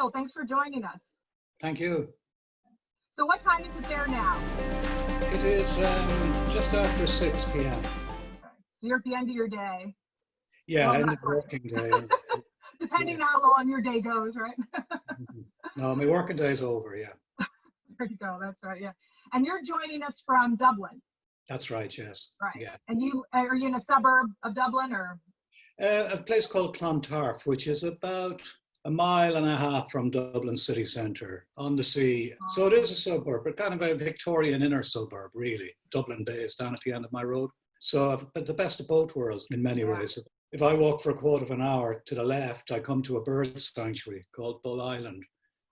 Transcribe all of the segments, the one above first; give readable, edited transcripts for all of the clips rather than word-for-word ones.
Doyle, thanks for joining us. Thank you. So what time is it there now? It is just after 6 p.m. Okay. So you're at the end of your day. Yeah, Well, end not of the working day. Depending how long your day goes, right? No, my working day is over, yeah. There you go, that's right, yeah. And you're joining us from Dublin. That's right, yes. Right. Yeah. And are you in a suburb of Dublin or? A place called Clontarf, which is about a mile and a half from Dublin city centre on the sea. So it is a suburb, but kind of a Victorian inner suburb, really. Dublin Bay is down at the end of my road. So I've got the best of both worlds in many ways. If I walk for a quarter of an hour to the left, I come to a bird sanctuary called Bull Island.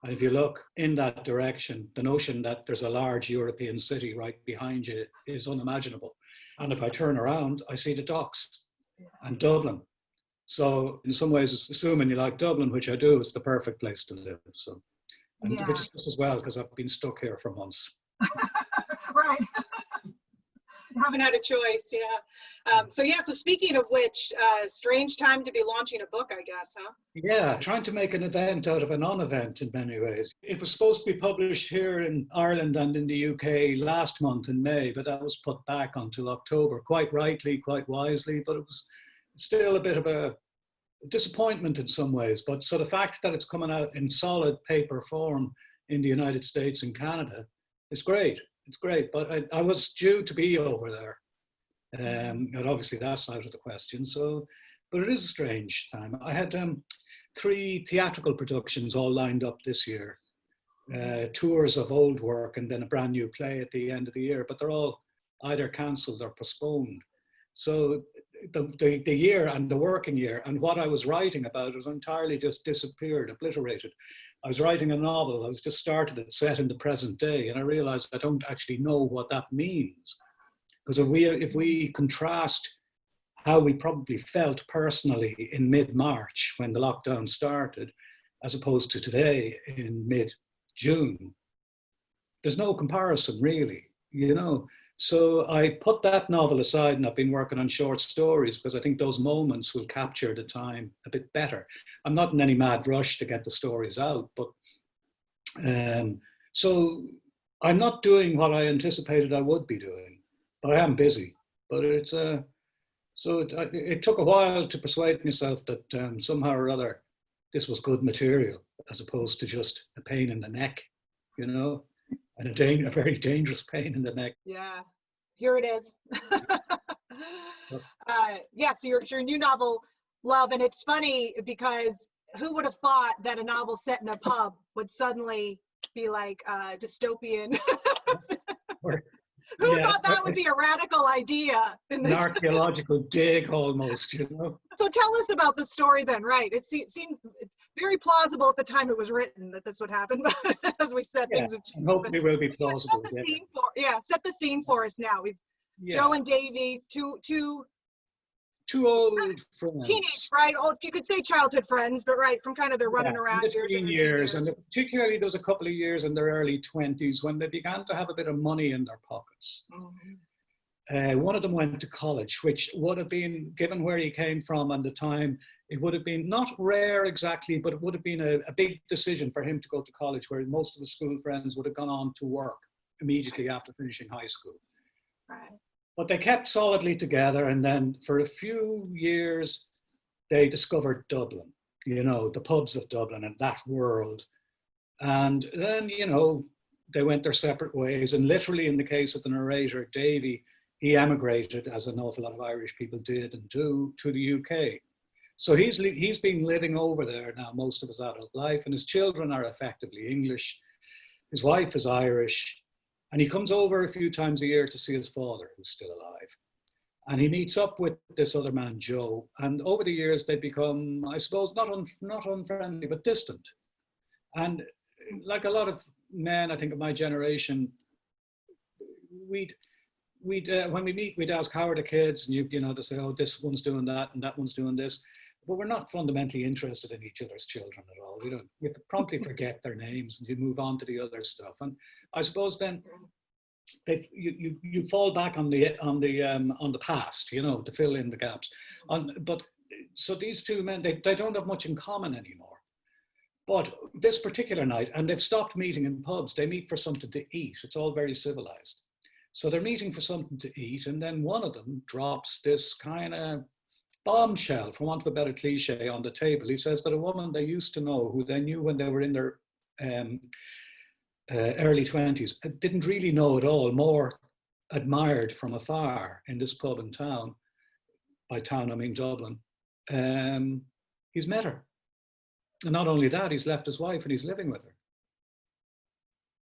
And if you look in that direction, the notion that there's a large European city right behind you is unimaginable. And if I turn around, I see the docks and Dublin. So in some ways, it's assuming you like Dublin, which I do, it's the perfect place to live. So, and which is just as well, because I've been stuck here for months. Right. You haven't had a choice, yeah. So speaking of which, strange time to be launching a book, I guess, huh? Yeah, trying to make an event out of a non-event in many ways. It was supposed to be published here in Ireland and in the UK last month in May, but that was put back until October, quite rightly, quite wisely, but it was still a bit of a disappointment in some ways. But so the fact that it's coming out in solid paper form in the United States and Canada is great. It's great, but I was due to be over there. And obviously that's out of the question. So, but it is a strange time. I had 3 theatrical productions all lined up this year, tours of old work and then a brand new play at the end of the year, but they're all either cancelled or postponed. So the year and the working year and what I was writing about was entirely just disappeared, obliterated. I was writing a novel, I was just started it set in the present day, and I realized I don't actually know what that means. Because if we contrast how we probably felt personally in mid-March when the lockdown started, as opposed to today in mid-June, there's no comparison really, you know. So I put that novel aside and I've been working on short stories because I think those moments will capture the time a bit better. I'm not in any mad rush to get the stories out, but so I'm not doing what I anticipated I would be doing, but I am busy. But it took a while to persuade myself that somehow or other this was good material as opposed to just a pain in the neck, you know. And a very dangerous pain in the neck. Yeah, here it is. So your new novel, Love, and it's funny because who would have thought that a novel set in a pub would suddenly be like dystopian? Who thought that would be a radical idea? An archaeological dig almost, you know? So tell us about the story then, right? It seemed very plausible at the time it was written that this would happen, but as we said, things have changed. Hopefully will be plausible. Set the scene for us now. We've Joe and Davy, two old friends. Teenage, right? Old, you could say childhood friends, but right, from kind of their running around years. And particularly there was a couple of years in their early 20s when they began to have a bit of money in their pockets. Mm-hmm. One of them went to college, which would have been, given where he came from and the time, it would have been not rare exactly, but it would have been a big decision for him to go to college, where most of the school friends would have gone on to work immediately after finishing high school. Right. But they kept solidly together, and then for a few years, they discovered Dublin, you know, the pubs of Dublin and that world. And then, you know, they went their separate ways. And literally in the case of the narrator, Davy, he emigrated, as an awful lot of Irish people did and do, to the UK. So he's been living over there now most of his adult life, and his children are effectively English. His wife is Irish. And he comes over a few times a year to see his father, who's still alive. And he meets up with this other man, Joe. And over the years, they become, I suppose, not unfriendly, but distant. And like a lot of men, I think, of my generation, we'd when we meet, we'd ask, how are the kids? And you know, they say, oh, this one's doing that and that one's doing this. But we're not fundamentally interested in each other's children at all. You promptly forget their names and you move on to the other stuff. And I suppose then you fall back on the past, you know, to fill in the gaps. But so these two men, they don't have much in common anymore. But this particular night, and they've stopped meeting in pubs, they meet for something to eat. It's all very civilized. So they're meeting for something to eat, and then one of them drops this kind of bombshell, for want of a better cliche, on the table. He says that a woman they used to know, who they knew when they were in their early 20s, didn't really know at all, more admired from afar in this pub in town. By town, I mean Dublin. He's met her. And not only that, he's left his wife and he's living with her.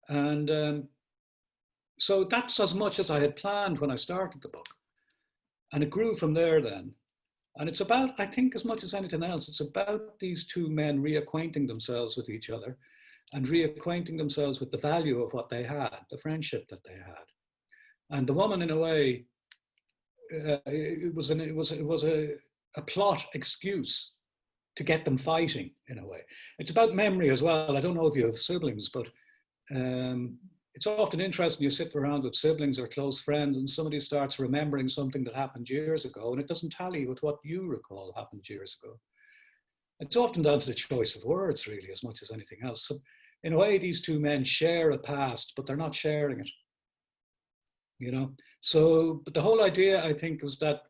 And so that's as much as I had planned when I started the book. And it grew from there then. And it's about, I think, as much as anything else, it's about these two men reacquainting themselves with each other and reacquainting themselves with the value of what they had, the friendship that they had. And the woman, in a way, it was a plot excuse to get them fighting, in a way. It's about memory as well. I don't know if you have siblings, but it's often interesting. You sit around with siblings or close friends and somebody starts remembering something that happened years ago and it doesn't tally with what you recall happened years ago. It's often down to the choice of words, really, as much as anything else. So in a way, these two men share a past, but they're not sharing it. You know, so but the whole idea, I think, was that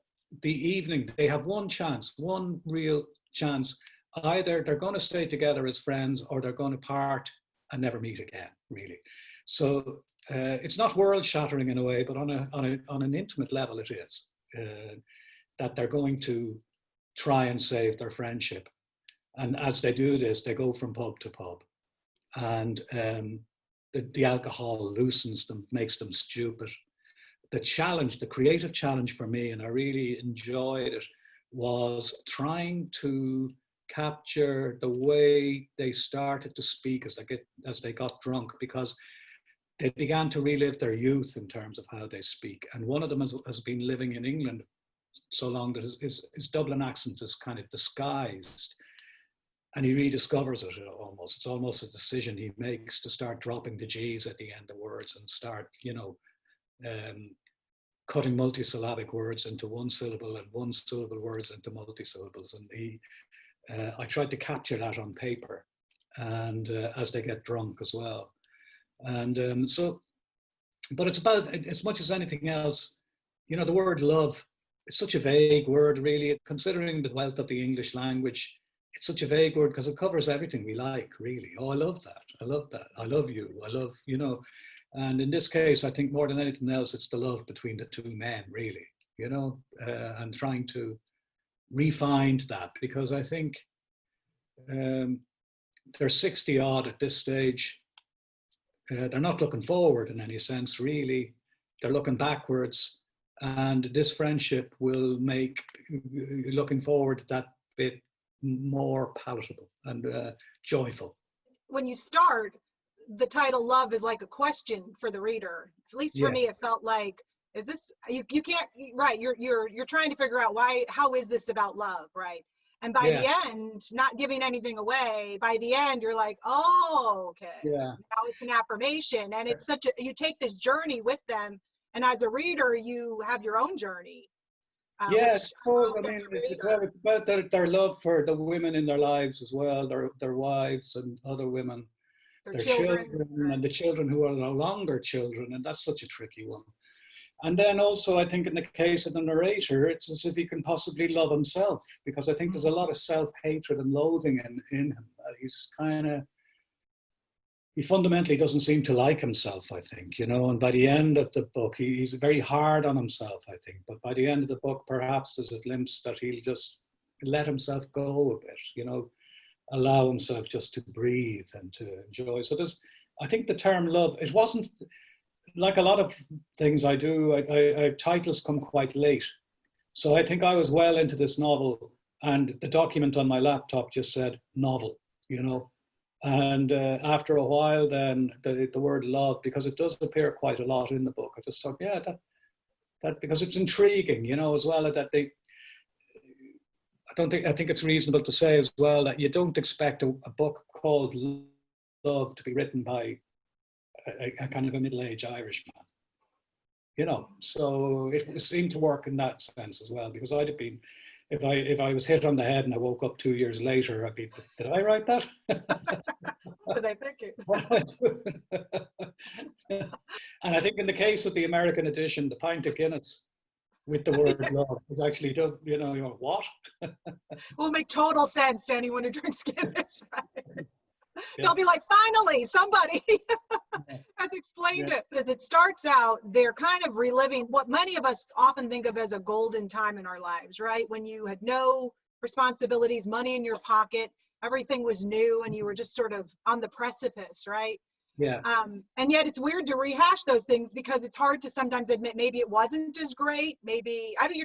the evening they have one chance, one real chance. Either they're going to stay together as friends or they're going to part and never meet again, really. So it's not world shattering in a way, but on an intimate level it is, that they're going to try and save their friendship. And as they do this, they go from pub to pub, and the alcohol loosens them, makes them stupid. The challenge, the creative challenge for me, and I really enjoyed it, was trying to capture the way they started to speak as they got drunk, because they began to relive their youth in terms of how they speak. And one of them has been living in England so long that his Dublin accent is kind of disguised, and he rediscovers it almost. It's almost a decision he makes to start dropping the G's at the end of words and start, cutting multisyllabic words into one syllable and one syllable words into multisyllables. And I tried to capture that on paper, and as they get drunk as well. And but it's about, as much as anything else, the word love, it's such a vague word, really, considering the wealth of the English language. It's such a vague word because it covers everything we like, really. Oh, I love that. I love that. I love you. I love, And in this case, I think more than anything else, it's the love between the two men, really, and trying to refine that, because I think they're 60 odd at this stage. They're not looking forward in any sense, really. They're looking backwards. And this friendship will make looking forward that bit more palatable and joyful. When you start, the title Love is like a question for the reader. At least for me, it felt like, is this, you can't, right, you're trying to figure out how is this about love, right? And by the end, not giving anything away, by the end, you're like, oh, okay. Yeah. Now it's an affirmation. And it's you take this journey with them. And as a reader, you have your own journey. It's about their love for the women in their lives as well, their wives and other women, their children, and the children who are no longer children. And that's such a tricky one. And then also, I think in the case of the narrator, it's as if he can possibly love himself, because I think there's a lot of self-hatred and loathing in him. He fundamentally doesn't seem to like himself, I think, and by the end of the book, he's very hard on himself, I think. But by the end of the book, perhaps there's a glimpse that he'll just let himself go a bit, allow himself just to breathe and to enjoy. So I think the term love, it wasn't, like a lot of things I do, titles come quite late. So I think I was well into this novel, and the document on my laptop just said novel, And after a while, then the word love, because it does appear quite a lot in the book, I just thought, that because it's intriguing, as well, that I think it's reasonable to say as well that you don't expect a book called Love to be written by a kind of a middle-aged Irishman, so it seemed to work in that sense as well, because I'd have been if I was hit on the head and I woke up 2 years later, I'd be, did I write that? What was I thinking? What am I doing? And I think in the case of the American edition, the pint of Guinness with the word love is actually, you know, what? Will make total sense to anyone who drinks Guinness, right? Yeah. They'll be like, finally, somebody has explained it. As it starts out, they're kind of reliving what many of us often think of as a golden time in our lives, right? When you had no responsibilities, money in your pocket, everything was new, and you were just sort of on the precipice, right? Yeah. And yet it's weird to rehash those things because it's hard to sometimes admit maybe it wasn't as great. Maybe, I think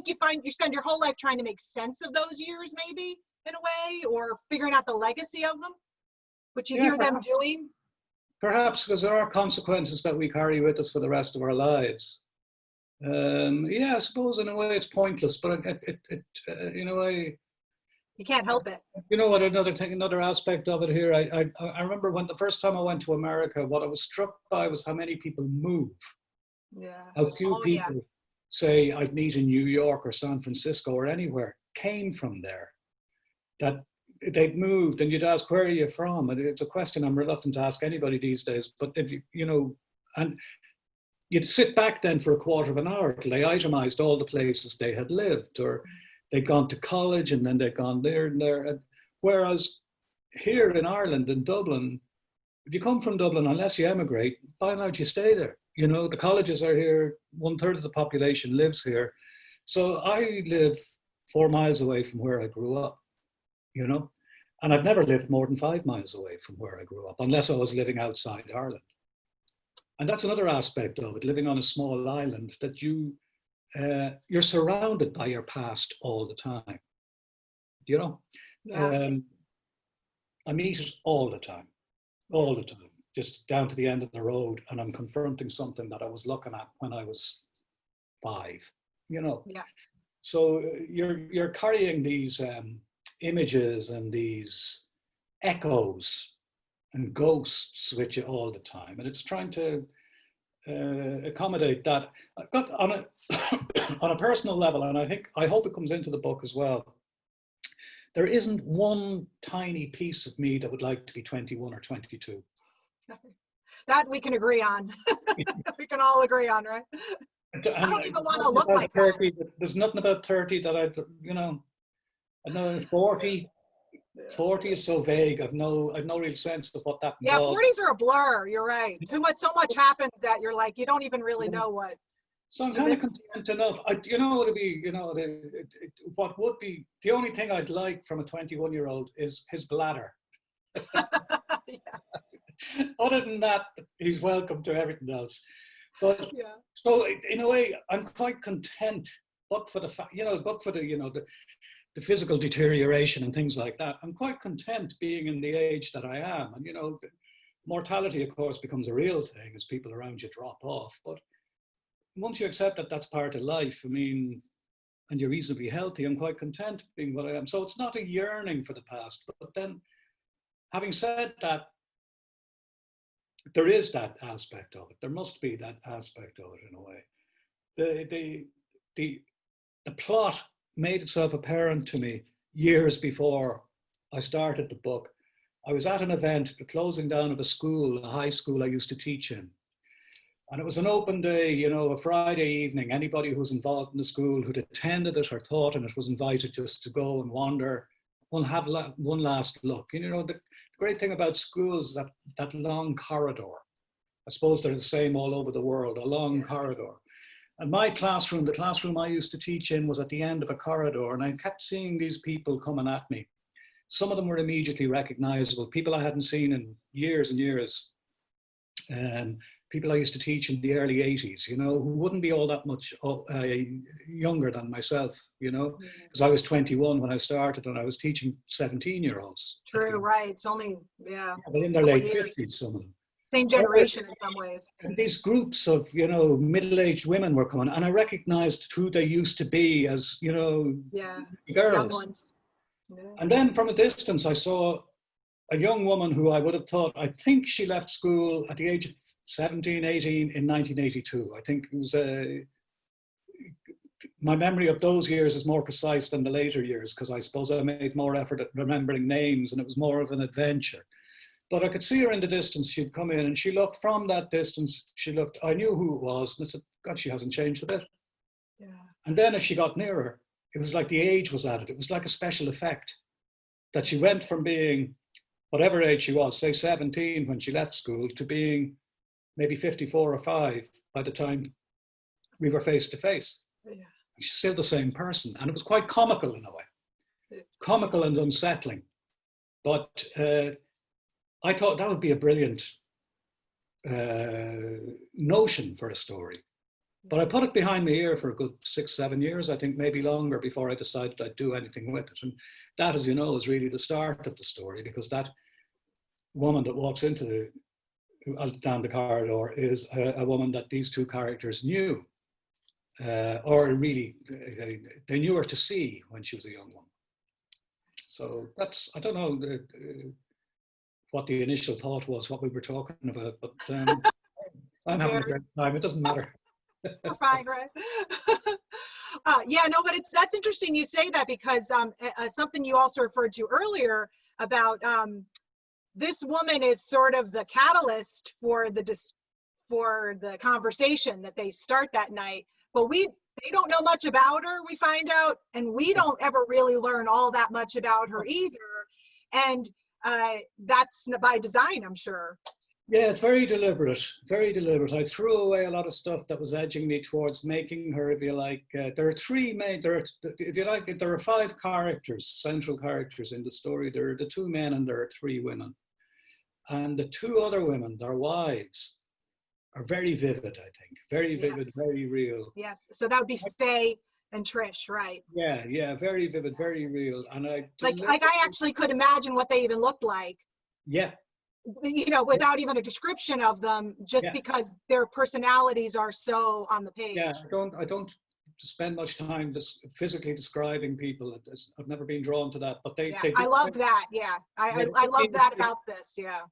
you spend your whole life trying to make sense of those years, maybe in a way, or figuring out the legacy of them, which you hear them doing. Perhaps because there are consequences that we carry with us for the rest of our lives. Yeah, I suppose in a way it's pointless, but in a way, you can't help it. You know what? Another aspect of it here. I remember when the first time I went to America, what I was struck by was how many people move. Yeah. How few people say I'd meet in New York or San Francisco or anywhere came from there. That they'd moved, and you'd ask, where are you from? And it's a question I'm reluctant to ask anybody these days. But if you know, and you'd sit back then for a quarter of an hour till they itemized all the places they had lived, or they'd gone to college and then they'd gone there and there. And whereas here in Ireland, in Dublin, if you come from Dublin, unless you emigrate, by and large you stay there. You know, the colleges are here, 1/3 of the population lives here. So I live 4 miles away from where I grew up, you know, and I've never lived more than 5 miles away from where I grew up, unless I was living outside Ireland. And that's another aspect of it, living on a small island, that you're surrounded by your past all the time, you know. I meet it all the time, just down to the end of the road, and I'm confronting something that I was looking at when I was 5, you know. Yeah. So you're carrying these images and these echoes and ghosts with you all the time, and it's trying to accommodate that. I've got on a on a personal level, and I hope it comes into the book as well. There isn't one tiny piece of me that would like to be 21 or 22. That we can agree on. We can all agree on, right? I don't even want to look like 30, that. There's nothing about 30 that I know 40 is so vague. I've no real sense of what that involves. Yeah, 40s are a blur. You're right. So much happens that you're like, you don't even really know what. So I'm kind of content enough. What would be the only thing I'd like from a 21-year-old is his bladder. Other than that, he's welcome to everything else. But so in a way, I'm quite content. But for the the physical deterioration and things like that, I'm quite content being in the age that I am. And mortality, of course, becomes a real thing as people around you drop off. But once you accept that that's part of life, and you're reasonably healthy, I'm quite content being what I am. So it's not a yearning for the past. But then, having said that, there is that aspect of it. There must be that aspect of it in a way. The plot made itself apparent to me years before I started the book. I was at an event, the closing down of a high school I used to teach in. And it was an open day, a Friday evening. Anybody who was involved in the school, who'd attended it or taught in it, was invited just to go and wander, have one last look. The great thing about schools is that long corridor. I suppose they're the same all over the world, a long corridor. And my classroom, the classroom I used to teach in, was at the end of a corridor, and I kept seeing these people coming at me. Some of them were immediately recognizable, people I hadn't seen in years and years. People I used to teach in the early 80s, who wouldn't be all that much younger than myself, because I was 21 when I started and I was teaching 17-year-olds. True, right. It's only, But in their late 50s, some of them. Same generation in some ways. And these groups of, middle-aged women were coming, and I recognized who they used to be as, girls. Young ones. Yeah. And then from a distance, I saw a young woman who I would have thought, I think she left school at the age of 17, 18 in 1982. I think it was my memory of those years is more precise than the later years, because I suppose I made more effort at remembering names and it was more of an adventure. But I could see her in the distance. She'd come in and she looked from that distance. I knew who it was. And I said, God, she hasn't changed a bit. Yeah. And then as she got nearer, it was like the age was added. It was like a special effect that she went from being whatever age she was, say 17 when she left school, to being maybe 54 or 5 by the time we were face to face. Yeah. She's still the same person. And it was quite comical in a way, comical and unsettling. But I thought that would be a brilliant notion for a story. But I put it behind my ear for a good 6-7 years, I think maybe longer, before I decided I'd do anything with it. And that, as you know, is really the start of the story, because that woman that walks down the corridor is a woman that these two characters knew, or really, they knew her to see when she was a young woman. So that's, I don't know what the initial thought was, what we were talking about, but I'm having a great time. It doesn't matter. We're fine, right? Yeah, no, but that's interesting you say that, because something you also referred to earlier about this woman is sort of the catalyst for the conversation that they start that night. But they don't know much about her, we find out, and we don't ever really learn all that much about her either. And that's by design, I'm sure. Yeah, it's very deliberate, very deliberate. I threw away a lot of stuff that was edging me towards making her, if you like, there are 5 characters, central characters in the story. There are the 2 men and there are 3 women. And the 2 other women, their wives, are very vivid, I think. Very vivid, very real. Yes, so that would be Faye and Trish, right? Yeah, very vivid, very real. And I actually could imagine what they even looked like. Yeah. You know, without even a description of them, just because their personalities are so on the page. Yeah, I don't spend much time physically describing people. I've never been drawn to that, but I loved that. Yeah, I love that about this. Yeah.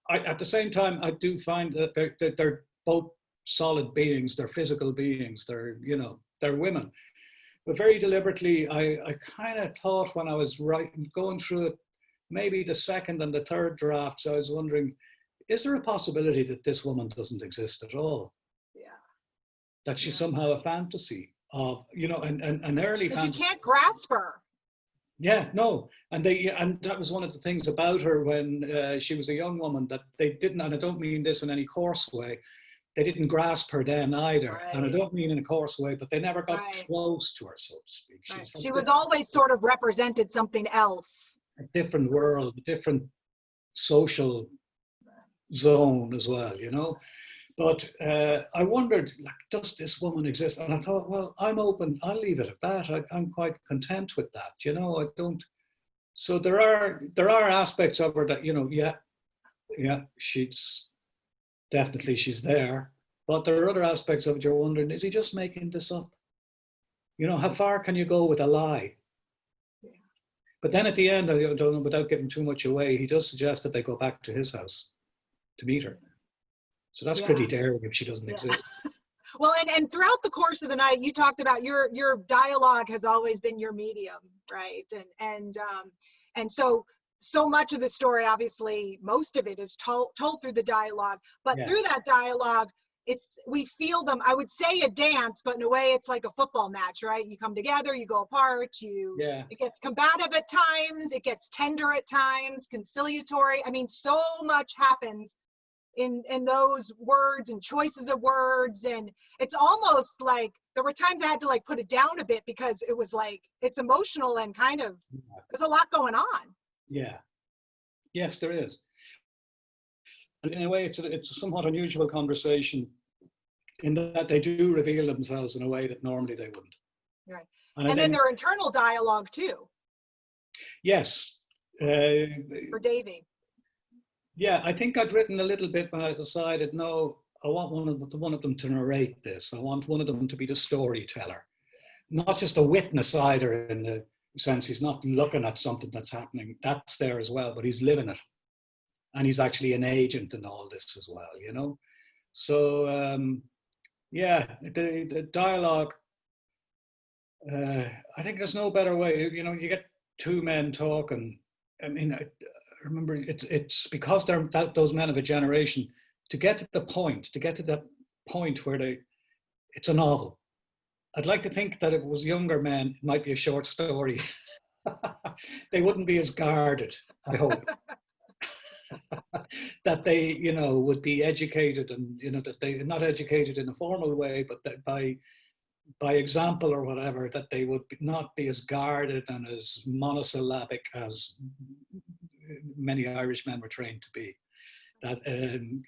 At the same time, I do find that they're both solid beings. They're physical beings. They're women. But very deliberately, I kind of thought when I was going through it, maybe the 2nd and the 3rd drafts, I was wondering, is there a possibility that this woman doesn't exist at all? Yeah. That she's somehow a fantasy of, an early fantasy. Because you can't grasp her. Yeah, no. And that was one of the things about her when she was a young woman, that they didn't, and I don't mean this in any coarse way, they didn't grasp her then either. Right. And I don't mean in a coarse way, but they never got close to her, so to speak. She was always sort of represented something else. A different world, a different social zone as well, But I wondered, does this woman exist? And I thought, well, I'm open. I'll leave it at that. I'm quite content with that, I don't. So there are aspects of her that, she's there. But there are other aspects of it you're wondering, is he just making this up? How far can you go with a lie? But then at the end, I don't know, without giving too much away, he does suggest that they go back to his house to meet her. So that's pretty daring if she doesn't exist. Well, and throughout the course of the night, you talked about your dialogue has always been your medium, right? And so much of the story, obviously, most of it is told through the dialogue. But through that dialogue, we feel them. I would say a dance, but in a way it's like a football match, right? You come together, you go apart, it gets combative at times, it gets tender at times, conciliatory. I mean, so much happens in those words and choices of words, and it's almost like there were times I had to put it down a bit, because it was it's emotional and kind of there's a lot going on. Yeah. Yes, there is. And in a way, it's a somewhat unusual conversation in that they do reveal themselves in a way that normally they wouldn't. Right. And then their internal dialogue too. Yes. For Davy. Yeah, I think I'd written a little bit when I decided, no, I want one of them to narrate this. I want one of them to be the storyteller, not just a witness either, in the sense he's not looking at something that's happening. That's there as well, but he's living it. And he's actually an agent in all this as well, So Yeah, the dialogue, I think there's no better way. You know, you get two men talking. I mean, I remember it's because those men of a generation, to get to that point where it's a novel. I'd like to think that if it was younger men, it might be a short story. They wouldn't be as guarded, I hope. That they, you know, would be educated, and, you know, that they not educated in a formal way, but that by example or whatever, that they would not be as guarded and as monosyllabic as many Irish men were trained to be. That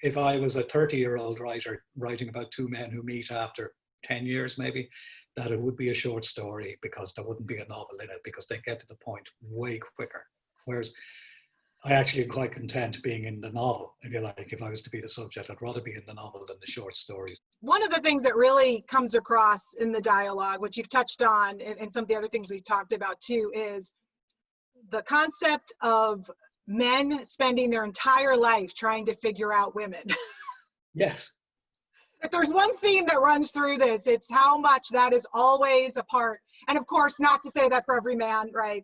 if I was a 30-year-old writer writing about two men who meet after 10 years maybe, that it would be a short story, because there wouldn't be a novel in it, because they get to the point way quicker. Whereas I actually am quite content being in the novel, if you like. If I was to be the subject, I'd rather be in the novel than the short stories. One of the things that really comes across in the dialogue, which you've touched on, and some of the other things we've talked about too, is the concept of men spending their entire life trying to figure out women. Yes. If there's one theme that runs through this, it's how much that is always a part. And of course, not to say that for every man, right?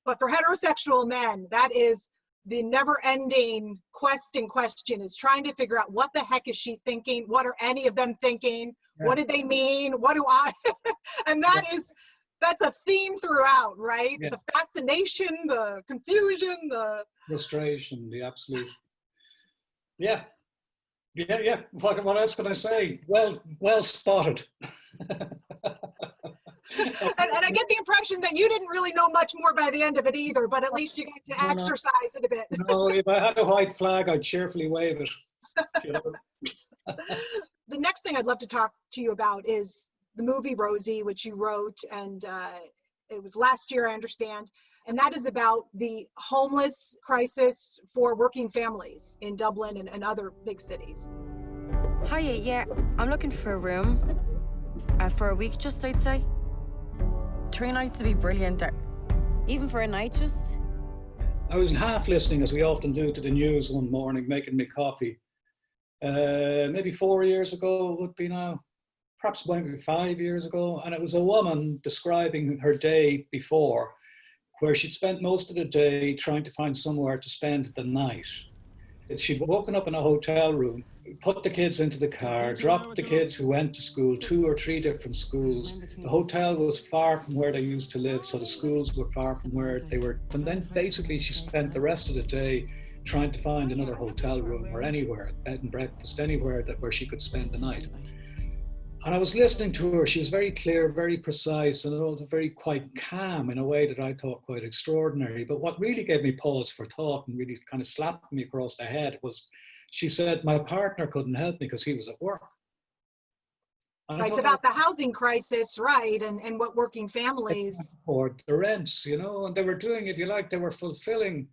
But for heterosexual men, that is the never-ending quest and question, is trying to figure out, what the heck is she thinking? What are any of them thinking? Yeah. What did they mean? What do I? And that's a theme throughout, right? Yeah. The fascination, the confusion, the frustration, the absolute. Yeah. What else can I say? Well spotted. And I get the impression that you didn't really know much more by the end of it either, but at least you get to exercise it a bit. No, if I had a white flag, I'd cheerfully wave it. You know? The next thing I'd love to talk to you about is the movie Rosie, which you wrote, and it was last year, I understand. And that is about the homeless crisis for working families in Dublin and other big cities. Hiya, yeah, I'm looking for a room. For a week, just, I'd say. 3 nights would be brilliant. Even for a night, just. I was half listening, as we often do, to the news one morning, making me coffee. Maybe 4 years ago, it would be now. Perhaps maybe 5 years ago. And it was a woman describing her day before, where she'd spent most of the day trying to find somewhere to spend the night. She'd woken up in a hotel room, put the kids into the car, dropped the kids who went to school, 2 or 3 different schools. The hotel was far from where they used to live, so the schools were far from where they were. And then basically she spent the rest of the day trying to find another hotel room or anywhere, bed and breakfast, anywhere where she could spend the night. And I was listening to her. She was very clear, very precise, and very quite calm in a way that I thought quite extraordinary. But what really gave me pause for thought and really kind of slapped me across the head was, she said, my partner couldn't help me because he was at work. And right, it's about the housing crisis, right, and what working families. Or the rents, you know, and they were doing, if you like, they were fulfilling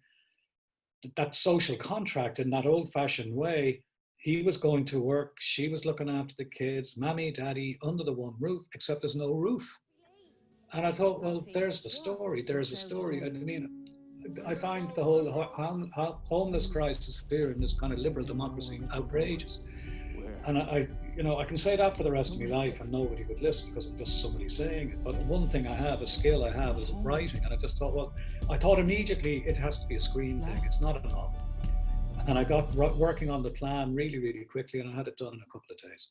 that social contract in that old-fashioned way. He was going to work, she was looking after the kids, mommy, daddy, under the one roof, except there's no roof. And I thought, well, there's a story. I mean, I find the whole homeless crisis here in this kind of liberal democracy outrageous. And I can say that for the rest of my life and nobody would listen because I'm just somebody saying it. But one thing I have, a skill I have, is writing. And I just thought, well, I thought immediately it has to be a screenplay. It's not a novel. And I got working on the plan really, really quickly, and I had it done in a couple of days.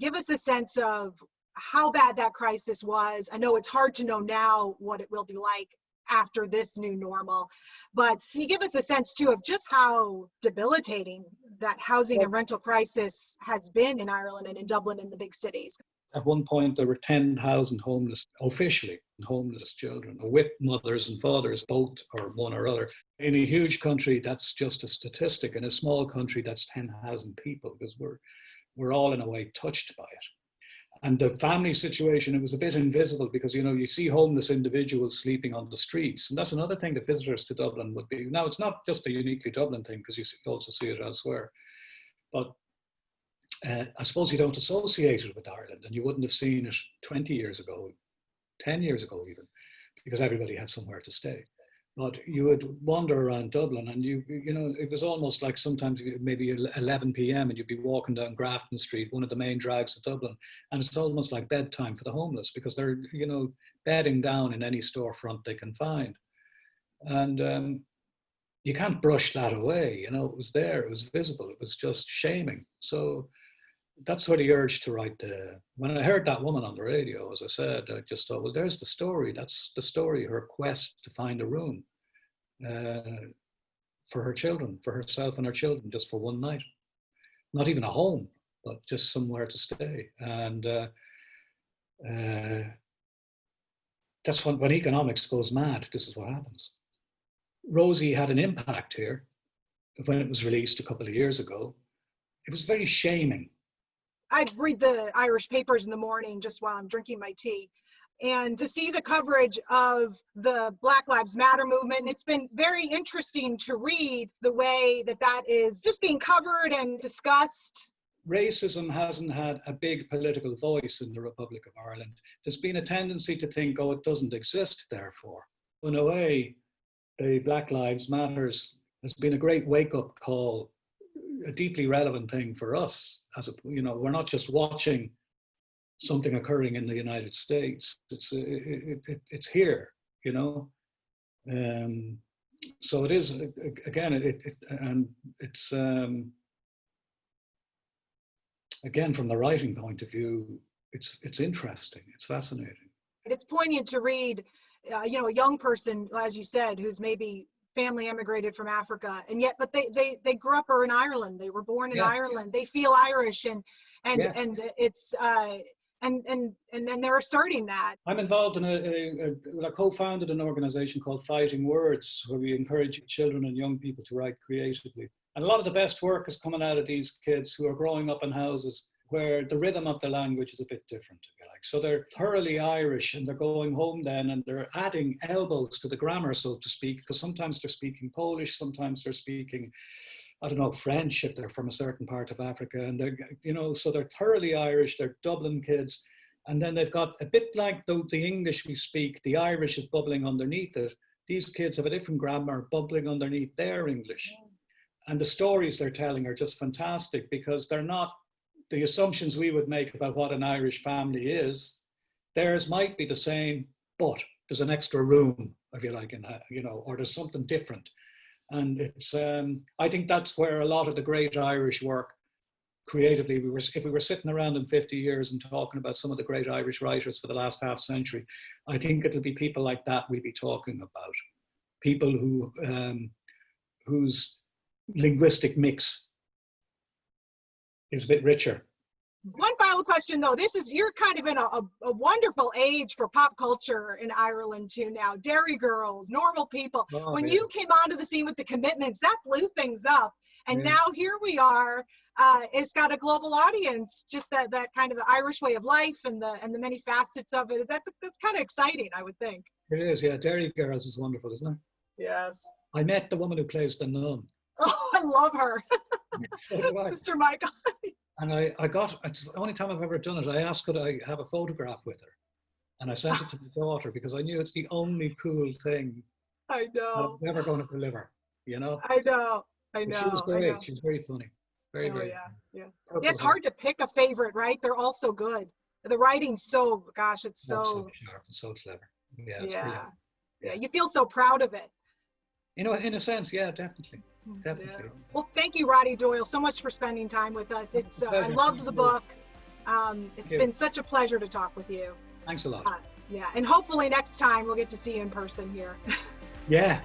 Give us a sense of how bad that crisis was. I know it's hard to know now what it will be like after this new normal, but can you give us a sense too of just how debilitating that housing and rental crisis has been in Ireland and in Dublin and the big cities? At one point, there were 10,000 officially homeless children, with mothers and fathers, both or one or other. In a huge country, that's just a statistic. In a small country, that's 10,000 people, because we're all in a way touched by it. And the family situation, it was a bit invisible because, you know, you see homeless individuals sleeping on the streets. And that's another thing that visitors to Dublin would be. Now, it's not just a uniquely Dublin thing, because you also see it elsewhere. But I suppose you don't associate it with Ireland, and you wouldn't have seen it 20 years ago, 10 years ago even, because everybody had somewhere to stay. But you would wander around Dublin, and you know, it was almost like sometimes maybe 11 p.m. and you'd be walking down Grafton Street, one of the main drags of Dublin, and it's almost like bedtime for the homeless because they're, you know, bedding down in any storefront they can find. And you can't brush that away. You know, it was there, it was visible, it was just shaming. So that's where the urge to write. When I heard that woman on the radio, as I said, I just thought, well, there's the story. That's the story, her quest to find a room for her children, for herself and her children, just for one night. Not even a home, but just somewhere to stay. And that's when economics goes mad, this is what happens. Rosie had an impact here when it was released a couple of years ago. It was very shaming. I read the Irish papers in the morning just while I'm drinking my tea. And to see the coverage of the Black Lives Matter movement, it's been very interesting to read the way that that is just being covered and discussed. Racism hasn't had a big political voice in the Republic of Ireland. There's been a tendency to think, oh, it doesn't exist, therefore. In a way, the Black Lives Matters has been a great wake-up call, a deeply relevant thing for us. As a, you know, we're not just watching something occurring in the United States. It's here, you know. So it is, again, and it's again, from the writing point of view, it's interesting, it's fascinating. It's poignant to read, you know, a young person, as you said, who's maybe family emigrated from Africa, and yet, but they grew up in Ireland. They were born in Ireland. They feel Irish, and it's and they're asserting that. I'm involved in I co-founded an organization called Fighting Words, where we encourage children and young people to write creatively. And a lot of the best work is coming out of these kids who are growing up in houses where the rhythm of the language is a bit different, if you like. So they're thoroughly Irish, and they're going home then and they're adding elbows to the grammar, so to speak, because sometimes they're speaking Polish, sometimes they're speaking, I don't know, French if they're from a certain part of Africa. And they're, you know, so they're thoroughly Irish, they're Dublin kids. And then they've got a bit like the English we speak, the Irish is bubbling underneath it. These kids have a different grammar bubbling underneath their English. And the stories they're telling are just fantastic, because they're not the assumptions we would make about what an Irish family is. Theirs might be the same, but there's an extra room, if you like, in that, you know, or there's something different. And it's, I think that's where a lot of the great Irish work creatively, if we were sitting around in 50 years and talking about some of the great Irish writers for the last half century, I think it'll be people like that we'll be talking about. People who, whose linguistic mix is a bit richer. One final question though, you're kind of in a wonderful age for pop culture in Ireland too now. Dairy Girls, Normal People. When you came onto the scene with The Commitments, that blew things up. And now here we are, it's got a global audience, just that kind of the Irish way of life and the many facets of it. That's kind of exciting, I would think. It is, yeah. Dairy Girls is wonderful, isn't it? Yes. I met the woman who plays the nun. Oh, I love her. So Sister Michael. And it's the only time I've ever done it, I asked could I have a photograph with her. And I sent it to my daughter because I knew it's the only cool thing I know. I'm ever going to deliver, you know? I know. But she was great. She was very funny. Very, very yeah, funny. Yeah, it's hard to pick a favorite, right? They're all so good. The writing's so, gosh, it's so sharp and so clever. Yeah, it's brilliant. Yeah, you feel so proud of it. You know, in a sense, yeah, definitely. Definitely. Yeah. Well, thank you, Roddy Doyle, so much for spending time with us. It's I loved the book. It's been such a pleasure to talk with you. Thanks a lot. Yeah, and hopefully next time we'll get to see you in person here. Yeah.